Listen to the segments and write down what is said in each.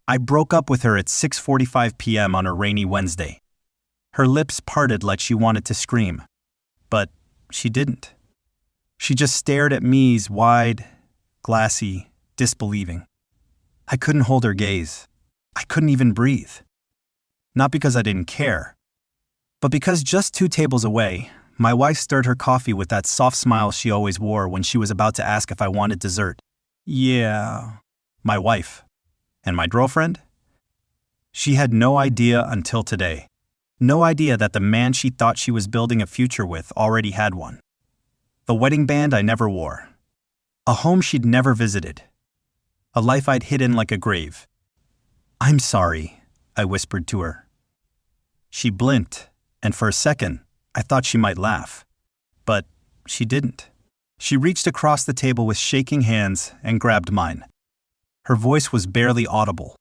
I broke up with her at 6:45 p.m. on a rainy Wednesday. Her lips parted like she wanted to scream, but she didn't. She just stared at me's wide, glassy, disbelieving. I couldn't hold her gaze. I couldn't even breathe. Not because I didn't care, but because just 2 tables away, my wife stirred her coffee with that soft smile she always wore when she was about to ask if I wanted dessert. Yeah, my wife. And my girlfriend? She had no idea until today. No idea that the man she thought she was building a future with already had one. The wedding band I never wore. A home she'd never visited. A life I'd hidden like a grave. "I'm sorry," I whispered to her. She blinked, and for a second, I thought she might laugh. But she didn't. She reached across the table with shaking hands and grabbed mine. Her voice was barely audible.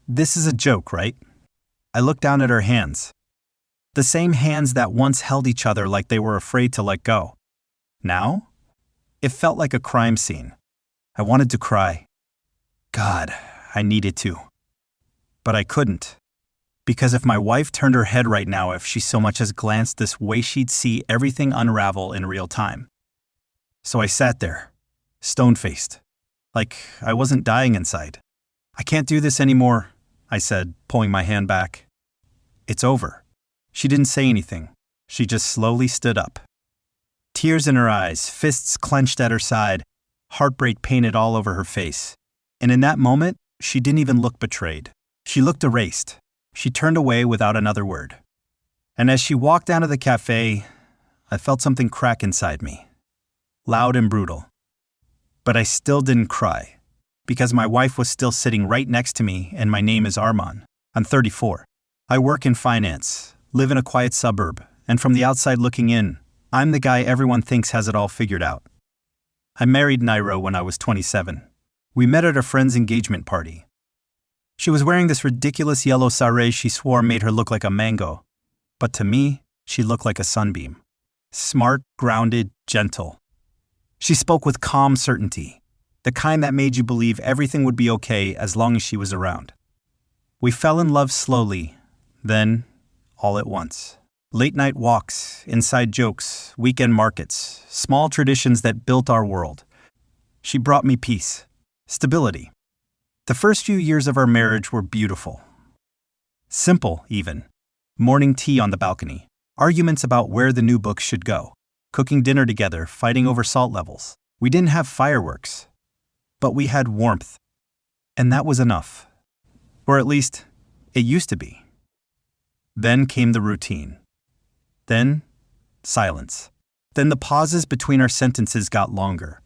"This is a joke, right?" I looked down at her hands. The same hands that once held each other like they were afraid to let go. Now? It felt like a crime scene. I wanted to cry. God, I needed to. But I couldn't. Because if my wife turned her head right now, if she so much as glanced this way, she'd see everything unravel in real time. So I sat there, stone-faced, like I wasn't dying inside. "I can't do this anymore," I said, pulling my hand back. "It's over." She didn't say anything. She just slowly stood up. Tears in her eyes, fists clenched at her side, heartbreak painted all over her face. And in that moment, she didn't even look betrayed. She looked erased. She turned away without another word. And as she walked down to the cafe, I felt something crack inside me. Loud and brutal. But I still didn't cry, because my wife was still sitting right next to me, and my name is Arman. I'm 34. I work in finance, live in a quiet suburb, and from the outside looking in, I'm the guy everyone thinks has it all figured out. I married Naira when I was 27. We met at a friend's engagement party. She was wearing this ridiculous yellow saree she swore made her look like a mango. But to me, she looked like a sunbeam. Smart, grounded, gentle. She spoke with calm certainty, the kind that made you believe everything would be okay as long as she was around. We fell in love slowly, then, all at once. Late-night walks, inside jokes, weekend markets, small traditions that built our world. She brought me peace, stability. The first few years of our marriage were beautiful. Simple, even. Morning tea on the balcony, arguments about where the new books should go, cooking dinner together, fighting over salt levels. We didn't have fireworks, but we had warmth. And that was enough. Or at least, it used to be. Then came the routine. Then, silence. Then the pauses between our sentences got longer.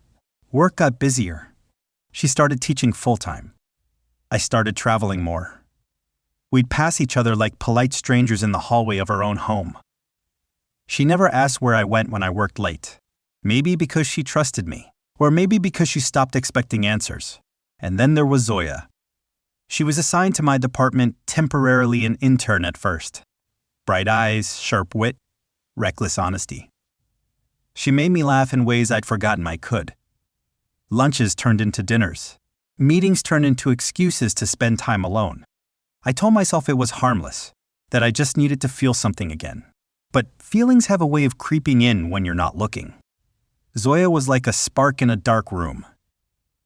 Work got busier. She started teaching full-time. I started traveling more. We'd pass each other like polite strangers in the hallway of our own home. She never asked where I went when I worked late. Maybe because she trusted me, or maybe because she stopped expecting answers. And then there was Zoya. She was assigned to my department temporarily an intern at first. Bright eyes, sharp wit, reckless honesty. She made me laugh in ways I'd forgotten I could. Lunches turned into dinners. Meetings turned into excuses to spend time alone. I told myself it was harmless, that I just needed to feel something again. But feelings have a way of creeping in when you're not looking. Zoya was like a spark in a dark room.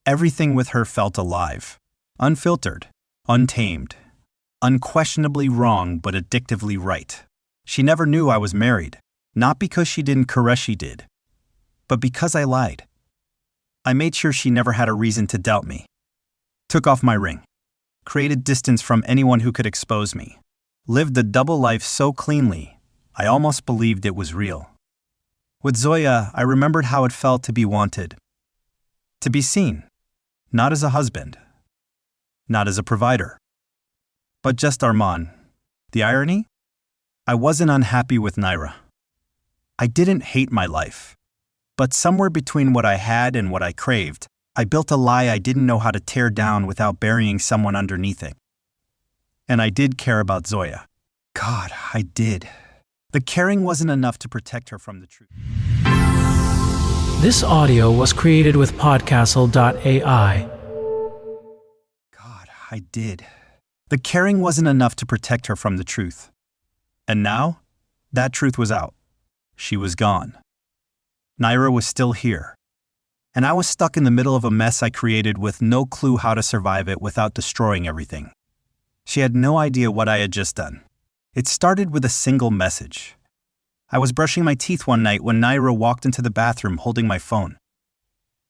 Everything with her felt alive, unfiltered, untamed, unquestionably wrong but addictively right. She never knew I was married, not because she didn't caress, she did, but because I lied. I made sure she never had a reason to doubt me. Took off my ring. Created distance from anyone who could expose me. Lived a double life so cleanly, I almost believed it was real. With Zoya, I remembered how it felt to be wanted. To be seen. Not as a husband. Not as a provider. But just Arman. The irony? I wasn't unhappy with Naira. I didn't hate my life. But somewhere between what I had and what I craved, I built a lie I didn't know how to tear down without burying someone underneath it. And I did care about Zoya. God, I did. The caring wasn't enough to protect her from the truth. This audio was created with Podcastle.ai. God, I did. The caring wasn't enough to protect her from the truth. And now, that truth was out. She was gone. Naira was still here. And I was stuck in the middle of a mess I created with no clue how to survive it without destroying everything. She had no idea what I had just done. It started with a single message. I was brushing my teeth one night when Naira walked into the bathroom holding my phone.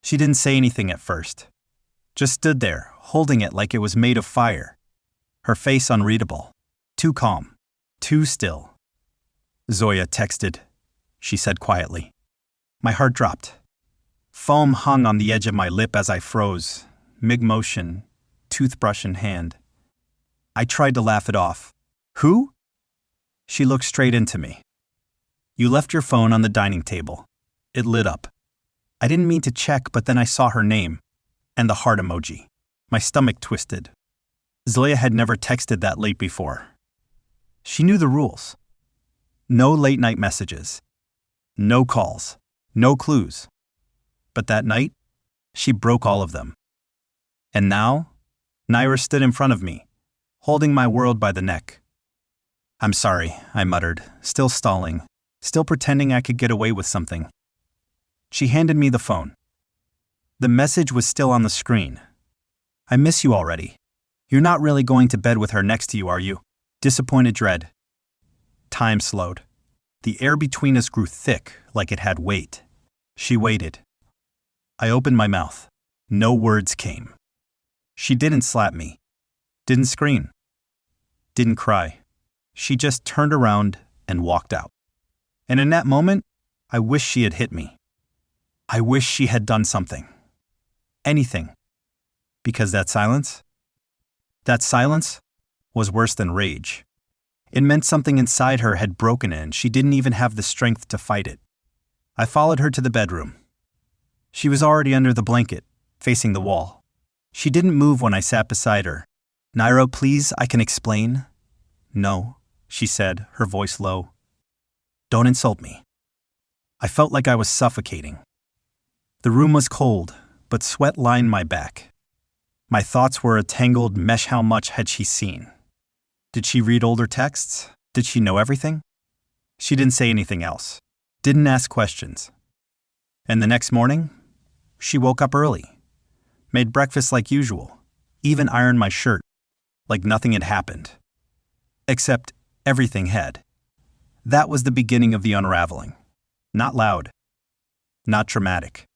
She didn't say anything at first. Just stood there, holding it like it was made of fire. Her face unreadable. Too calm. Too still. "Zoya texted," she said quietly. My heart dropped. Foam hung on the edge of my lip as I froze, mid-motion, toothbrush in hand. I tried to laugh it off. "Who?" She looked straight into me. "You left your phone on the dining table." It lit up. I didn't mean to check, but then I saw her name and the heart emoji. My stomach twisted. Zoya had never texted that late before. She knew the rules. No late-night messages. No calls. No clues. But that night, she broke all of them. And now, Naira stood in front of me, holding my world by the neck. "I'm sorry," I muttered, still stalling, still pretending I could get away with something. She handed me the phone. The message was still on the screen. "I miss you already. You're not really going to bed with her next to you, are you?" Disappointed dread. Time slowed. The air between us grew thick, like it had weight. She waited. I opened my mouth. No words came. She didn't slap me. Didn't scream. Didn't cry. She just turned around and walked out. And in that moment, I wish she had hit me. I wish she had done something. Anything. Because that silence was worse than rage. It meant something inside her had broken and she didn't even have the strength to fight it. I followed her to the bedroom. She was already under the blanket, facing the wall. She didn't move when I sat beside her. "Naira, please, I can explain." "No," she said, her voice low. "Don't insult me." I felt like I was suffocating. The room was cold, but sweat lined my back. My thoughts were a tangled mesh. How much had she seen? Did she read older texts? Did she know everything? She didn't say anything else. Didn't ask questions. And the next morning, she woke up early. Made breakfast like usual. Even ironed my shirt, like nothing had happened. Except everything had. That was the beginning of the unraveling. Not loud. Not dramatic.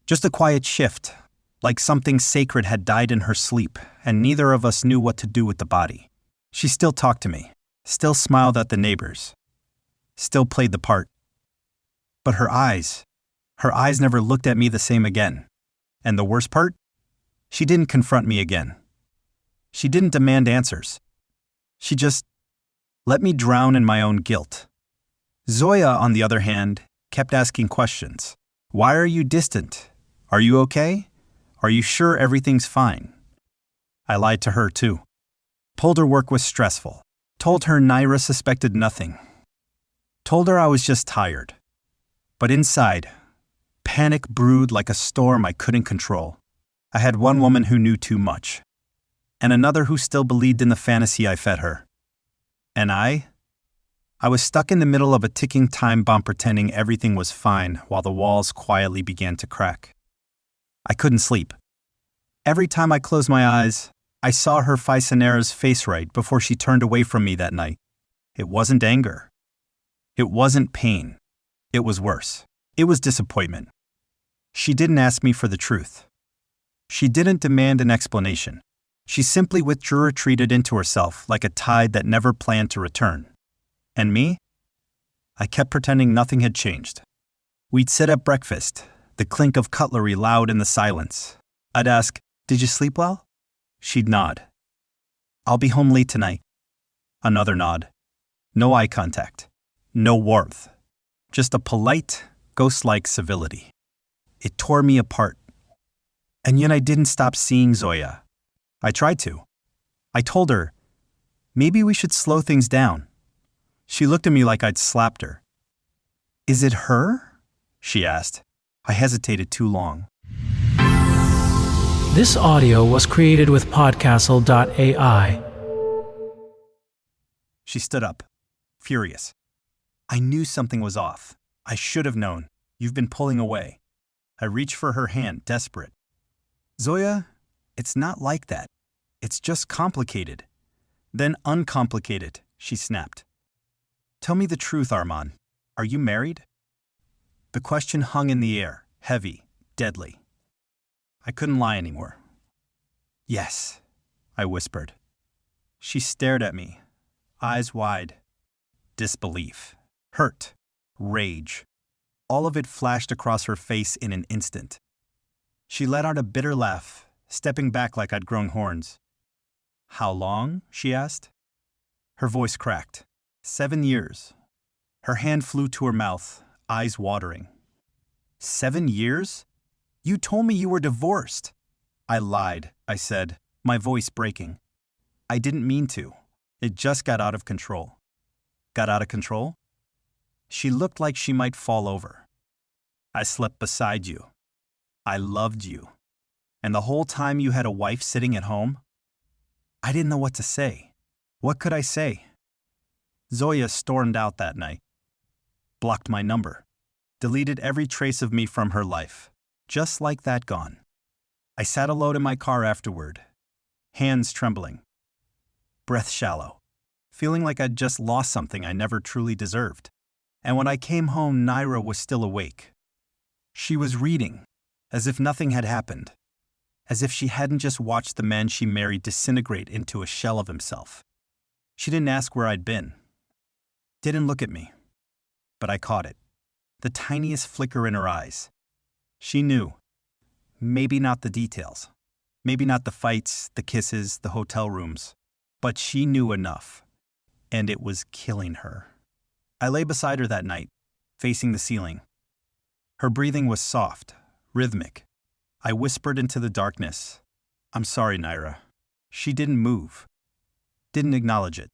Just a quiet shift, like something sacred had died in her sleep, and neither of us knew what to do with the body. She still talked to me, still smiled at the neighbors, still played the part. But her eyes never looked at me the same again. And the worst part? She didn't confront me again. She didn't demand answers. She just let me drown in my own guilt. Zoya, on the other hand, kept asking questions. "Why are you distant? Are you okay? Are you sure everything's fine?" I lied to her too. Told her work was stressful. Told her Naira suspected nothing. Told her I was just tired. But inside, panic brewed like a storm I couldn't control. I had one woman who knew too much, and another who still believed in the fantasy I fed her. And I was stuck in the middle of a ticking time bomb, pretending everything was fine while the walls quietly began to crack. I couldn't sleep. Every time I closed my eyes, I saw her Faisanera's face right before she turned away from me that night. It wasn't anger. It wasn't pain. It was worse. It was disappointment. She didn't ask me for the truth. She didn't demand an explanation. She simply withdrew, retreated into herself like a tide that never planned to return. And me? I kept pretending nothing had changed. We'd sit at breakfast, the clink of cutlery loud in the silence. I'd ask, "Did you sleep well?" She'd nod. "I'll be home late tonight." Another nod. No eye contact. No warmth. Just a polite, ghost-like civility. It tore me apart. And yet I didn't stop seeing Zoya. I tried to. I told her, maybe we should slow things down. She looked at me like I'd slapped her. "Is it her?" she asked. I hesitated too long. This audio was created with Podcastle.ai. She stood up, furious. I knew something was off. I should have known. You've been pulling away. I reached for her hand, desperate. Zoya, it's not like that. It's just complicated. Then uncomplicated, she snapped. Tell me the truth, Arman. Are you married? The question hung in the air, heavy, deadly. I couldn't lie anymore. Yes, I whispered. She stared at me, eyes wide. Disbelief, hurt, rage. All of it flashed across her face in an instant. She let out a bitter laugh, stepping back like I'd grown horns. How long? She asked. Her voice cracked. 7 years. Her hand flew to her mouth, eyes watering. 7 years? You told me you were divorced. I lied, I said, my voice breaking. I didn't mean to. It just got out of control. Got out of control? She looked like she might fall over. I slept beside you. I loved you. And the whole time you had a wife sitting at home? I didn't know what to say. What could I say? Zoya stormed out that night. Blocked my number. Deleted every trace of me from her life. Just like that gone. I sat alone in my car afterward. Hands trembling. Breath shallow. Feeling like I'd just lost something I never truly deserved. And when I came home, Naira was still awake. She was reading, as if nothing had happened. As if she hadn't just watched the man she married disintegrate into a shell of himself. She didn't ask where I'd been. Didn't look at me. But I caught it. The tiniest flicker in her eyes. She knew. Maybe not the details. Maybe not the fights, the kisses, the hotel rooms. But she knew enough. And it was killing her. I lay beside her that night, facing the ceiling. Her breathing was soft, rhythmic. I whispered into the darkness, I'm sorry, Naira. She didn't move. Didn't acknowledge it.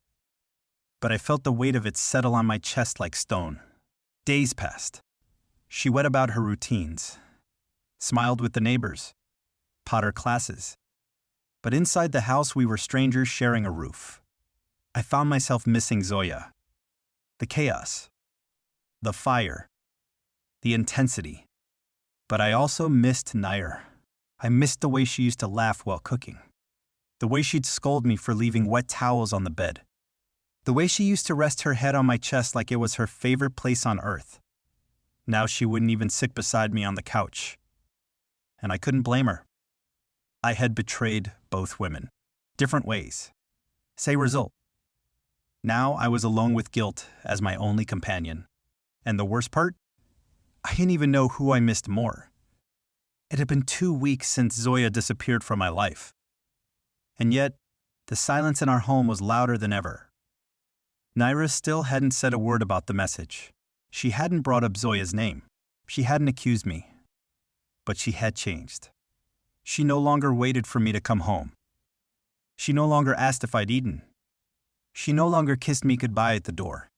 But I felt the weight of it settle on my chest like stone. Days passed. She went about her routines. Smiled with the neighbors. Taught her classes. But inside the house we were strangers sharing a roof. I found myself missing Zoya. The chaos. The fire. The intensity. But I also missed Nair. I missed the way she used to laugh while cooking. The way she'd scold me for leaving wet towels on the bed. The way she used to rest her head on my chest like it was her favorite place on earth. Now she wouldn't even sit beside me on the couch. And I couldn't blame her. I had betrayed both women. Different ways. Say result. Now I was alone with guilt as my only companion. And the worst part? I didn't even know who I missed more. It had been 2 weeks since Zoya disappeared from my life. And yet, the silence in our home was louder than ever. Naira still hadn't said a word about the message. She hadn't brought up Zoya's name. She hadn't accused me. But she had changed. She no longer waited for me to come home. She no longer asked if I'd eaten. She no longer kissed me goodbye at the door.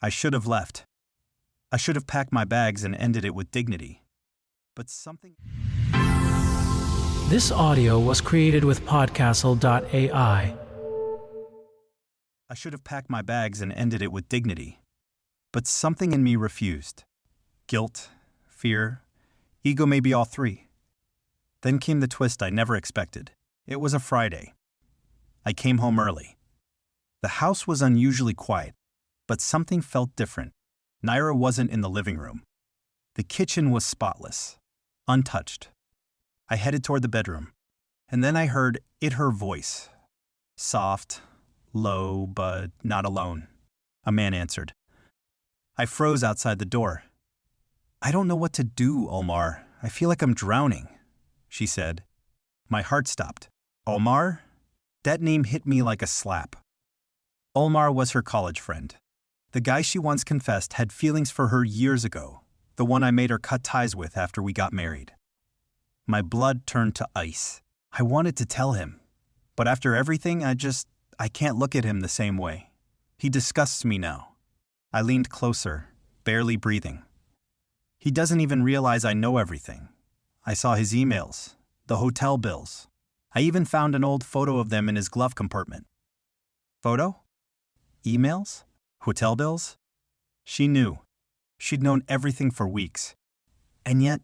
I should have left. I should have packed my bags and ended it with dignity. But something... This audio was created with Podcastle.ai. I should have packed my bags and ended it with dignity. But something in me refused. Guilt, fear, ego, maybe all three. Then came the twist I never expected. It was a Friday. I came home early. The house was unusually quiet, but something felt different. Naira wasn't in the living room. The kitchen was spotless, untouched. I headed toward the bedroom, and then I heard her voice. Soft, low, but not alone. A man answered. I froze outside the door. I don't know what to do, Omar. I feel like I'm drowning, she said. My heart stopped. Omar? That name hit me like a slap. Omar was her college friend. The guy she once confessed had feelings for her years ago, the one I made her cut ties with after we got married. My blood turned to ice. I wanted to tell him, but after everything, I can't look at him the same way. He disgusts me now. I leaned closer, barely breathing. He doesn't even realize I know everything. I saw his emails, the hotel bills. I even found an old photo of them in his glove compartment. Photo? Emails? Hotel bills? She knew. She'd known everything for weeks. And yet,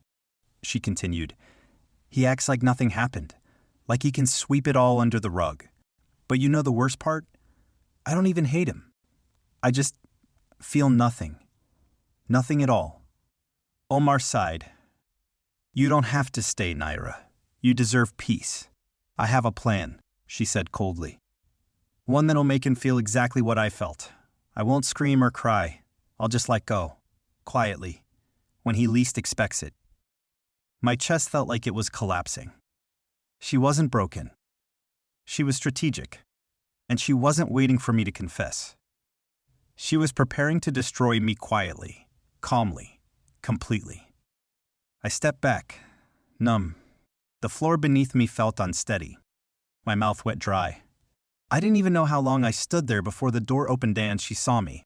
she continued, he acts like nothing happened, like he can sweep it all under the rug. But you know the worst part? I don't even hate him. I just feel nothing. Nothing at all. Omar sighed. You don't have to stay, Naira. You deserve peace. I have a plan, she said coldly. One that'll make him feel exactly what I felt. I won't scream or cry. I'll just let go, quietly, when he least expects it. My chest felt like it was collapsing. She wasn't broken. She was strategic, and she wasn't waiting for me to confess. She was preparing to destroy me quietly, calmly, completely. I stepped back, numb. The floor beneath me felt unsteady. My mouth went dry. I didn't even know how long I stood there before the door opened and she saw me.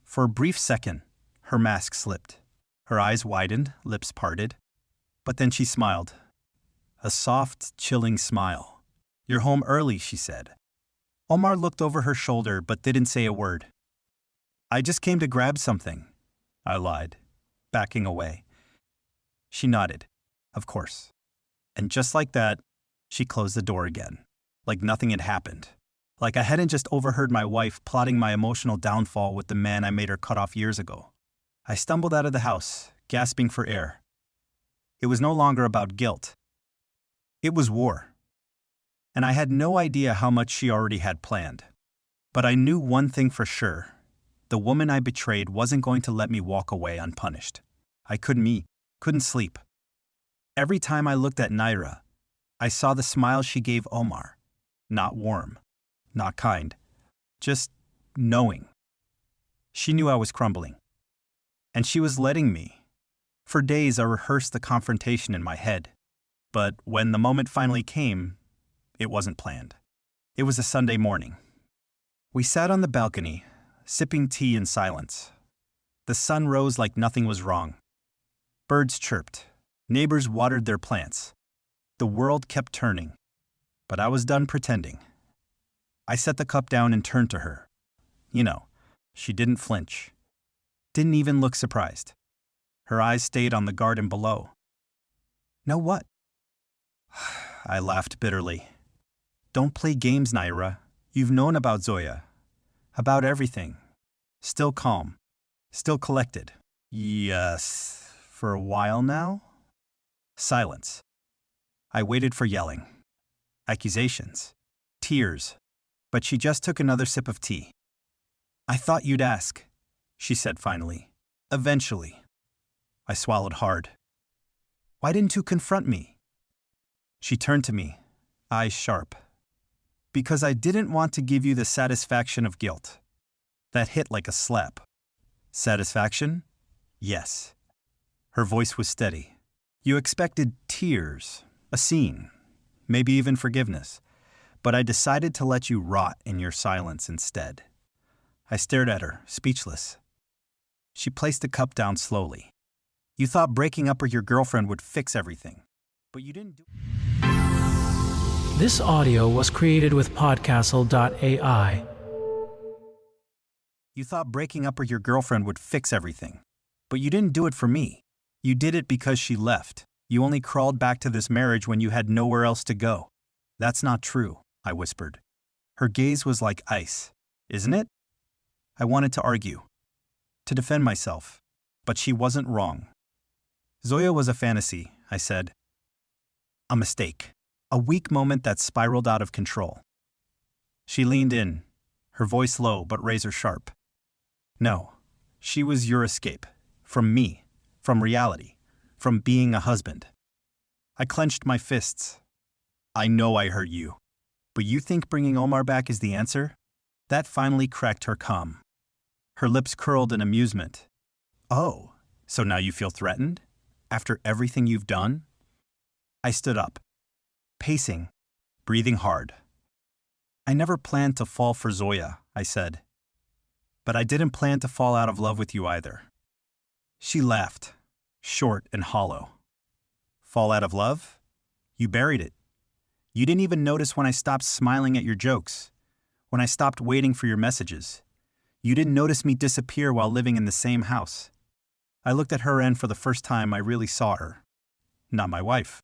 For a brief second, her mask slipped. Her eyes widened, lips parted. But then she smiled. A soft, chilling smile. You're home early, she said. Omar looked over her shoulder but didn't say a word. I just came to grab something, I lied, backing away. She nodded, of course. And just like that, she closed the door again, like nothing had happened. Like I hadn't just overheard my wife plotting my emotional downfall with the man I made her cut off years ago. I stumbled out of the house, gasping for air. It was no longer about guilt. It was war. And I had no idea how much she already had planned. But I knew one thing for sure. The woman I betrayed wasn't going to let me walk away unpunished. I couldn't sleep. Every time I looked at Naira, I saw the smile she gave Omar. Not warm, not kind, just knowing. She knew I was crumbling. And she was letting me. For days I rehearsed the confrontation in my head. But when the moment finally came, it wasn't planned. It was a Sunday morning. We sat on the balcony, sipping tea in silence. The sun rose like nothing was wrong. Birds chirped. Neighbors watered their plants. The world kept turning. But I was done pretending. I set the cup down and turned to her. You know, she didn't flinch. Didn't even look surprised. Her eyes stayed on the garden below. Know what? I laughed bitterly. Don't play games, Naira. You've known about Zoya. About everything. Still calm. Still collected. Yes. For a while now? Silence. I waited for yelling. Accusations. Tears. But she just took another sip of tea. I thought you'd ask, she said finally. Eventually. I swallowed hard. Why didn't you confront me? She turned to me, eyes sharp. Because I didn't want to give you the satisfaction of guilt. That hit like a slap. Satisfaction? Yes. Her voice was steady. You expected tears, a scene, maybe even forgiveness. But I decided to let you rot in your silence instead. I stared at her, speechless. She placed the cup down slowly. You thought breaking up with your girlfriend would fix everything. But you didn't do This audio was created with podcastle.ai. You thought breaking up with your girlfriend would fix everything. But you didn't do it for me. You did it because she left. You only crawled back to this marriage when you had nowhere else to go. That's not true, I whispered. Her gaze was like ice. Isn't it? I wanted to argue, to defend myself, but she wasn't wrong. Zoya was a fantasy, I said. A mistake. A weak moment that spiraled out of control. She leaned in, her voice low but razor sharp. No, she was your escape. From me. From reality. From being a husband. I clenched my fists. I know I hurt you. But you think bringing Omar back is the answer? That finally cracked her calm. Her lips curled in amusement. Oh, so now you feel threatened? After everything you've done? I stood up, pacing, breathing hard. I never planned to fall for Zoya, I said. But I didn't plan to fall out of love with you either. She laughed, short and hollow. Fall out of love? You buried it. You didn't even notice when I stopped smiling at your jokes, when I stopped waiting for your messages. You didn't notice me disappear while living in the same house. I looked at her, and for the first time I really saw her. Not my wife.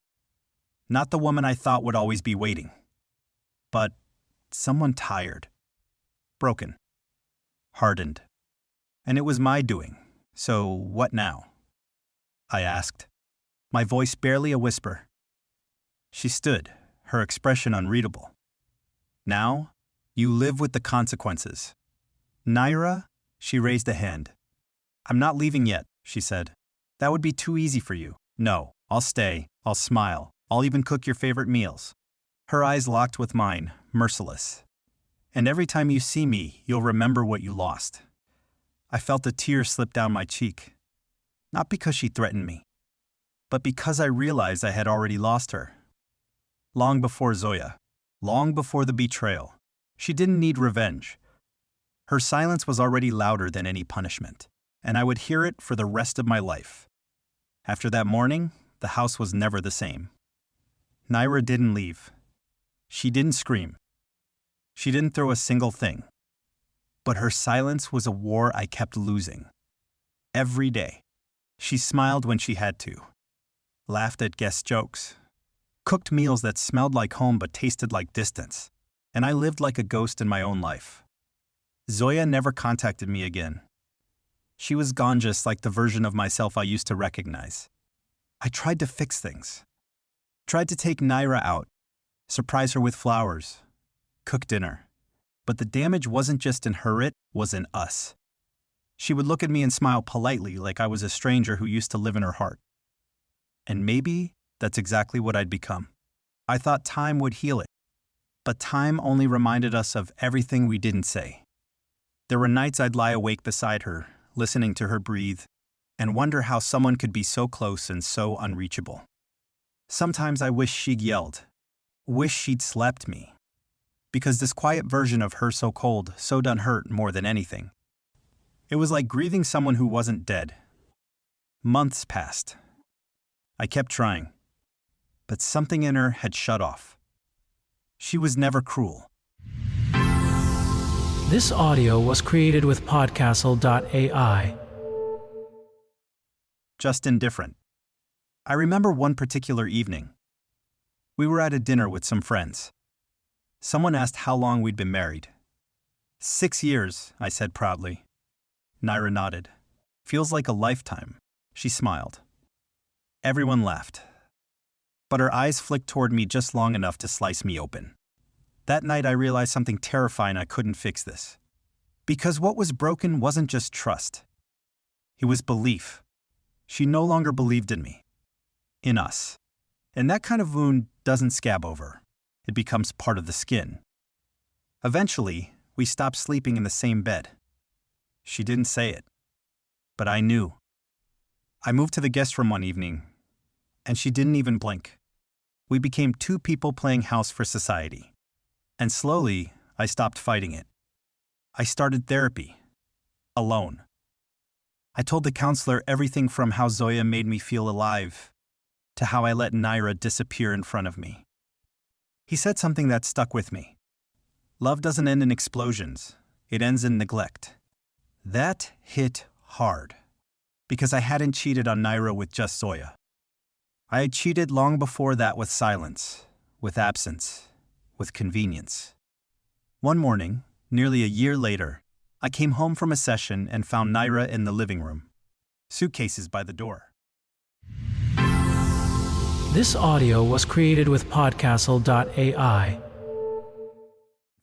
Not the woman I thought would always be waiting. But someone tired. Broken. Hardened. And it was my doing. So what now? I asked, my voice barely a whisper. She stood, her expression unreadable. Now, you live with the consequences. Naira, she raised a hand. I'm not leaving yet, she said. That would be too easy for you. No, I'll stay, I'll smile, I'll even cook your favorite meals. Her eyes locked with mine, merciless. And every time you see me, you'll remember what you lost. I felt a tear slip down my cheek. Not because she threatened me, but because I realized I had already lost her. Long before Zoya, long before the betrayal, she didn't need revenge. Her silence was already louder than any punishment, and I would hear it for the rest of my life. After that morning, the house was never the same. Naira didn't leave. She didn't scream. She didn't throw a single thing. But her silence was a war I kept losing. Every day. She smiled when she had to. Laughed at guest jokes. Cooked meals that smelled like home but tasted like distance. And I lived like a ghost in my own life. Zoya never contacted me again. She was gone, just like the version of myself I used to recognize. I tried to fix things. Tried to take Naira out, surprise her with flowers, cook dinner. But the damage wasn't just in her, it was in us. She would look at me and smile politely like I was a stranger who used to live in her heart. And maybe that's exactly what I'd become. I thought time would heal it. But time only reminded us of everything we didn't say. There were nights I'd lie awake beside her, listening to her breathe, and wonder how someone could be so close and so unreachable. Sometimes I wish she'd yelled. Wish she'd slapped me. Because this quiet version of her so cold, so done hurt more than anything. It was like grieving someone who wasn't dead. Months passed. I kept trying. But something in her had shut off. She was never cruel. This audio was created with podcastle.ai. Just indifferent. I remember one particular evening. We were at a dinner with some friends. Someone asked how long we'd been married. 6 years, I said proudly. Naira nodded. Feels like a lifetime. She smiled. Everyone laughed. But her eyes flicked toward me just long enough to slice me open. That night I realized something terrifying. I couldn't fix this. Because what was broken wasn't just trust. It was belief. She no longer believed in me. In us. And that kind of wound doesn't scab over. It becomes part of the skin. Eventually, we stopped sleeping in the same bed. She didn't say it. But I knew. I moved to the guest room one evening, and she didn't even blink. We became two people playing house for society. And slowly, I stopped fighting it. I started therapy. Alone. I told the counselor everything from how Zoya made me feel alive to how I let Naira disappear in front of me. He said something that stuck with me. Love doesn't end in explosions. It ends in neglect. That hit hard. Because I hadn't cheated on Naira with just Zoya. I had cheated long before that with silence, with absence, with convenience. One morning, nearly a year later, I came home from a session and found Naira in the living room. Suitcases by the door. This audio was created with podcastle.ai.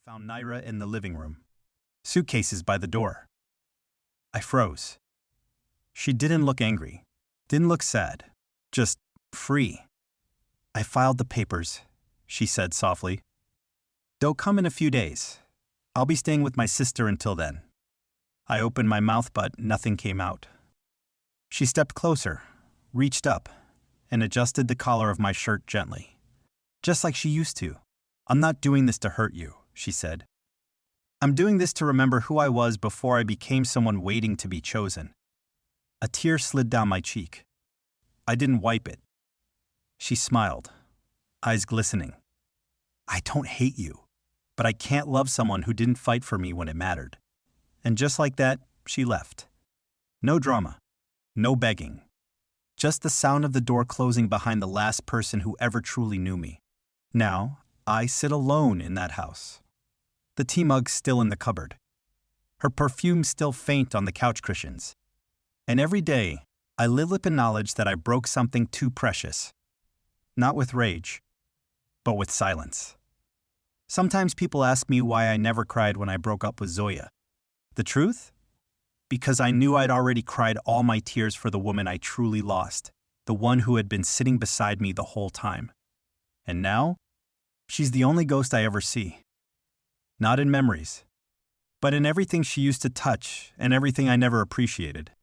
Found Naira in the living room. Suitcases by the door. I froze. She didn't look angry, didn't look sad, just free. I filed the papers, she said softly. They'll come in a few days. I'll be staying with my sister until then. I opened my mouth, but nothing came out. She stepped closer, reached up, and adjusted the collar of my shirt gently. Just like she used to. I'm not doing this to hurt you, she said. I'm doing this to remember who I was before I became someone waiting to be chosen. A tear slid down my cheek. I didn't wipe it. She smiled, eyes glistening. I don't hate you, but I can't love someone who didn't fight for me when it mattered. And just like that, she left. No drama. No begging. Just the sound of the door closing behind the last person who ever truly knew me. Now, I sit alone in that house. The tea mug's still in the cupboard. Her perfume still faint on the couch cushions. And every day, I live with the knowledge that I broke something too precious. Not with rage, but with silence. Sometimes people ask me why I never cried when I broke up with Zoya. The truth? Because I knew I'd already cried all my tears for the woman I truly lost, the one who had been sitting beside me the whole time. And now, she's the only ghost I ever see. Not in memories, but in everything she used to touch and everything I never appreciated.